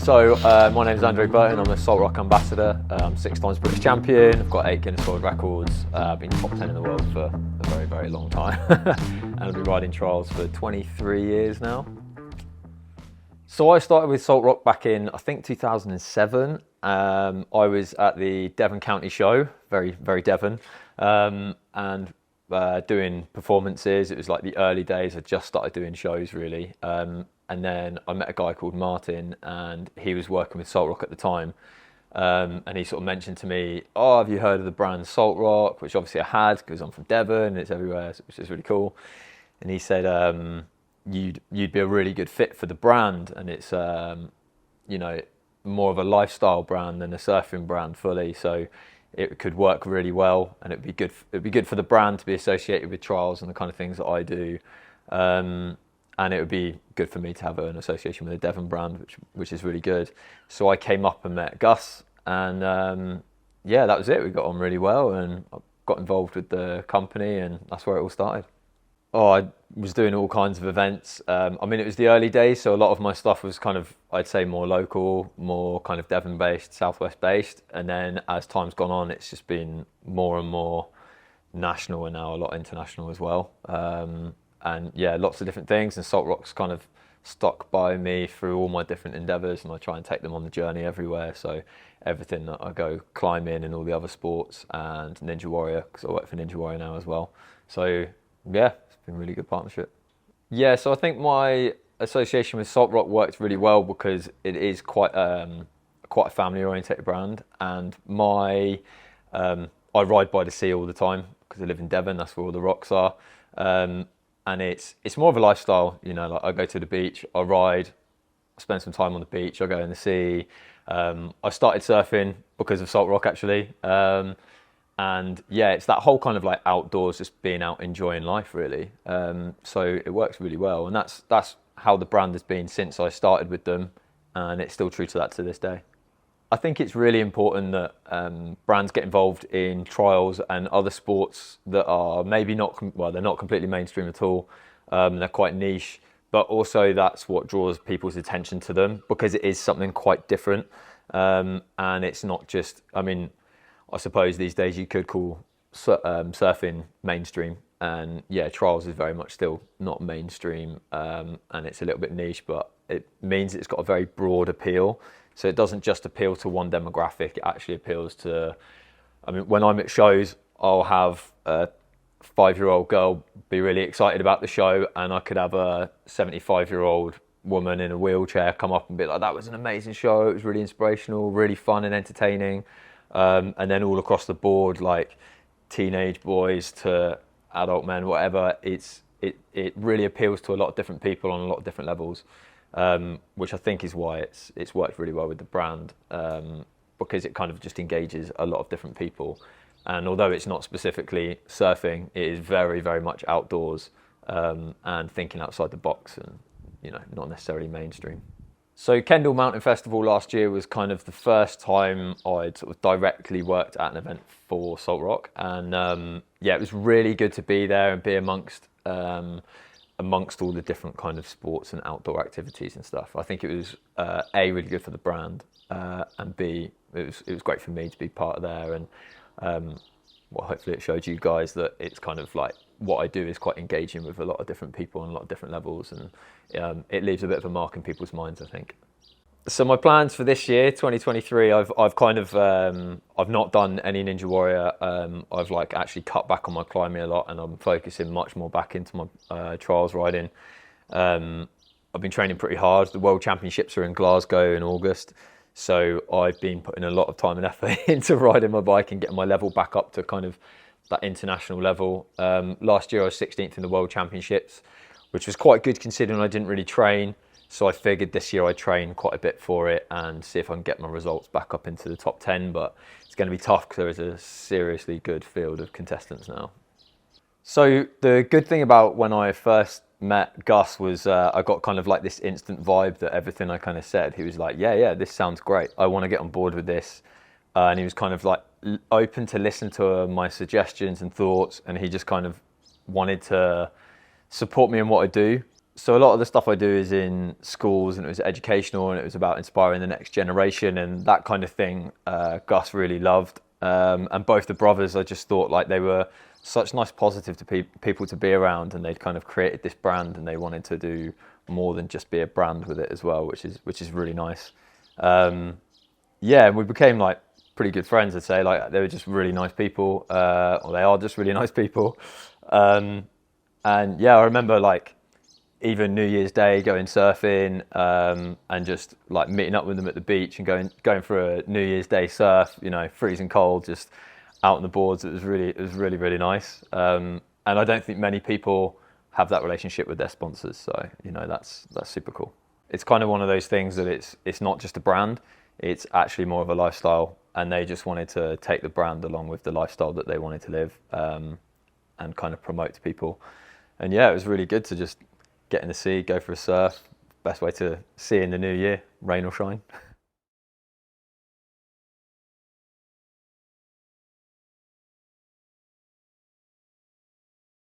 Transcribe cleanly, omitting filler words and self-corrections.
My name is Andrei Burton. I'm a Saltrock ambassador. I'm 6 times British champion. I've got 8 Guinness World Records. I've been top 10 in the world for a very, very long time. And I've been riding trials for 23 years now. So I started with Saltrock back in, I think, 2007. I was at the Devon County Show, very, very Devon, and doing performances. It was like the early days. I just started doing shows, really. And then I met a guy called Martin, and he was working with Saltrock at the time. And he sort of mentioned to me, "Oh, have you heard of the brand Saltrock?" Which obviously I had, because I'm from Devon and it's everywhere, which is really cool. And he said, you'd be a really good fit for the brand, and it's more of a lifestyle brand than a surfing brand fully. So it could work really well, and it'd be good for the brand to be associated with trials and the kind of things that I do. And it would be good for me to have an association with a Devon brand, which is really good. So I came up and met Gus, and that was it. We got on really well, and I got involved with the company, and that's where it all started. Oh, I was doing all kinds of events. It was the early days, so a lot of my stuff was kind of, I'd say, more local, more kind of Devon-based, Southwest-based. And then as time's gone on, it's just been more and more national, and now a lot international as well. And yeah, lots of different things, and Saltrock's kind of stuck by me through all my different endeavours, and I try and take them on the journey everywhere. So everything that I go climbing and all the other sports, and Ninja Warrior, because I work for Ninja Warrior now as well. So yeah, it's been a really good partnership. Yeah, so I think my association with Saltrock worked really well because it is quite a family oriented brand, and I ride by the sea all the time because I live in Devon. That's where all the rocks are. And it's more of a lifestyle, like I go to the beach, I ride, I spend some time on the beach, I go in the sea. I started surfing because of Saltrock, actually. And yeah, it's that whole kind of like outdoors, just being out enjoying life, really. So it works really well, and that's how the brand has been since I started with them, and it's still true to that to this day. I think it's really important that brands get involved in trials and other sports that are maybe they're not completely mainstream at all. They're quite niche, but also that's what draws people's attention to them, because it is something quite different. And it's not just, I suppose these days you could call surfing mainstream, and yeah, trials is very much still not mainstream, and it's a little bit niche, but it means it's got a very broad appeal. So it doesn't just appeal to one demographic, it actually appeals to, when I'm at shows, I'll have a 5-year-old girl be really excited about the show, and I could have a 75-year-old woman in a wheelchair come up and be like, "That was an amazing show, it was really inspirational, really fun and entertaining." And then all across the board, like teenage boys to adult men, whatever, it really appeals to a lot of different people on a lot of different levels. Which I think is why it's worked really well with the brand, because it kind of just engages a lot of different people. And although it's not specifically surfing, it is very, very much outdoors, and thinking outside the box, and not necessarily mainstream. So Kendall Mountain Festival last year was kind of the first time I'd sort of directly worked at an event for Saltrock, and it was really good to be there and be amongst all the different kind of sports and outdoor activities and stuff. I think it was A, really good for the brand, and B, it was great for me to be part of there, and hopefully it showed you guys that it's kind of like what I do is quite engaging with a lot of different people on a lot of different levels, and it leaves a bit of a mark in people's minds, I think. So my plans for this year, 2023, I've kind of I've not done any Ninja Warrior. I've actually cut back on my climbing a lot, and I'm focusing much more back into my trials riding. I've been training pretty hard. The World Championships are in Glasgow in August, so I've been putting a lot of time and effort into riding my bike and getting my level back up to kind of that international level. Last year I was 16th in the World Championships, which was quite good considering I didn't really train. So I figured this year I'd train quite a bit for it and see if I can get my results back up into the top 10, but it's going to be tough because there is a seriously good field of contestants now. So the good thing about when I first met Gus was I got kind of like this instant vibe that everything I kind of said, he was like, yeah, this sounds great. I want to get on board with this. And he was kind of like open to listen to my suggestions and thoughts, and he just kind of wanted to support me in what I do. So a lot of the stuff I do is in schools, and it was educational, and it was about inspiring the next generation, and that kind of thing. Gus really loved, and both the brothers, I just thought like they were such nice positive to people to be around, and they'd kind of created this brand, and they wanted to do more than just be a brand with it as well, which is really nice. Yeah, and we became like pretty good friends. I'd say like they were just really nice people, or they are just really nice people. And yeah, I remember like even New Year's Day going surfing, and just like meeting up with them at the beach and going for a New Year's Day surf. You know, freezing cold, just out on the boards. It was really nice. And I don't think many people have that relationship with their sponsors. So you know, that's super cool. It's kind of one of those things that it's not just a brand. It's actually more of a lifestyle, and they just wanted to take the brand along with the lifestyle that they wanted to live, and kind of promote to people. And yeah, it was really good to just get in the sea, go for a surf. Best way to see in the new year, rain or shine.